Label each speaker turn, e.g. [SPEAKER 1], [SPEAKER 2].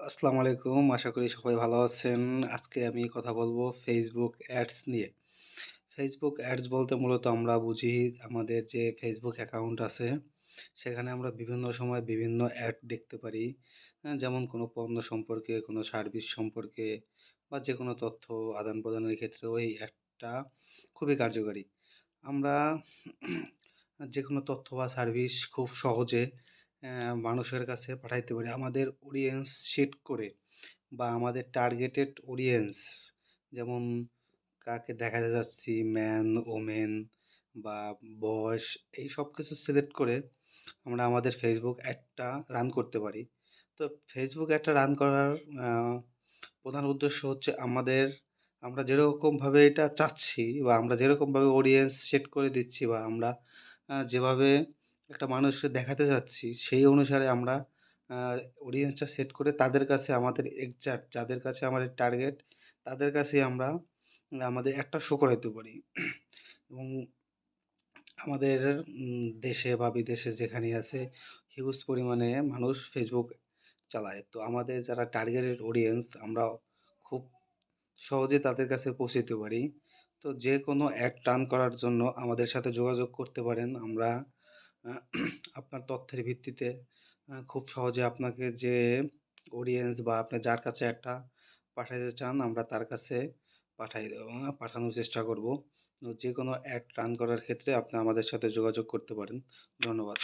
[SPEAKER 1] আসসালামু আলাইকুম। আশা করি সবাই ভালো আছেন। আজকে আমি কথা বলবো Facebook অ্যাডস নিয়ে। Facebook অ্যাডস বলতে মূলত আমরা বুঝি আমাদের যে Facebook অ্যাকাউন্ট আছে, সেখানে আমরা বিভিন্ন সময় বিভিন্ন অ্যাড দেখতে পারি। যেমন কোনো পণ্য সম্পর্কে, কোনো সার্ভিস সম্পর্কে বা যেকোনো তথ্য আদান-প্রদানের ক্ষেত্রেও এই অ্যাডটা খুবই কার্যকারী। আমরা যেকোনো তথ্য বা সার্ভিস খুব সহজে মানুষের কাছে পাঠাইতে পারি। আমাদের অডিয়েন্স সেট করে বা আমাদের টার্গেটেড অডিয়েন্স যেমন কাকে দেখাতে যাচ্ছি ম্যান, ওমেন বা বয়স এই সব কিছু সিলেক্ট করে আমরা আমাদের ফেসবুক অ্যাডটা রান করতে পারি। তো ফেসবুক অ্যাডটা রান করার আ প্রধান উদ্দেশ্য হচ্ছে আমরা যেরকমভাবে এটা চাচ্ছি বা আমরা যেরকমভাবে অডিয়েন্স সেট করে দিচ্ছি বা আমরা যেভাবে একটা মানুষকে দেখাতে চাচ্ছি সেই অনুসারে আমরা আ অডিয়েন্সটা সেট করে তাদের কাছে আমাদের এক্সাক্ট যাদের কাছে আমাদের টার্গেট তাদের কাছেই আমরা আমাদের অ্যাডটা শো করাইতে পারি। এবং আমাদের দেশে বা বিদেশে যেখানেই আছে হিউজ পরিমাণে মানুষ ফেসবুক চালায়। তো আমাদের যারা টার্গেটেড অডিয়েন্স আমরা খুব সহজে তাদের কাছে পৌঁছাতে পারি। তো যেকোনো অ্যাড রান করার জন্য আমাদের সাথে যোগাযোগ করতে পারেন। আমরা আ আপনার তথ্যের ভিত্তিতে খুব সহজে আপনাকে যে অডিয়েন্স বা আপনি যার কাছে অ্যাডটা পাঠাইতে চান আমরা তার কাছে পাঠানোর চেষ্টা করব। যেকোনো অ্যাড রান করার ক্ষেত্রে আপনি আমাদের সাথে যোগাযোগ করতে পারেন। ধন্যবাদ।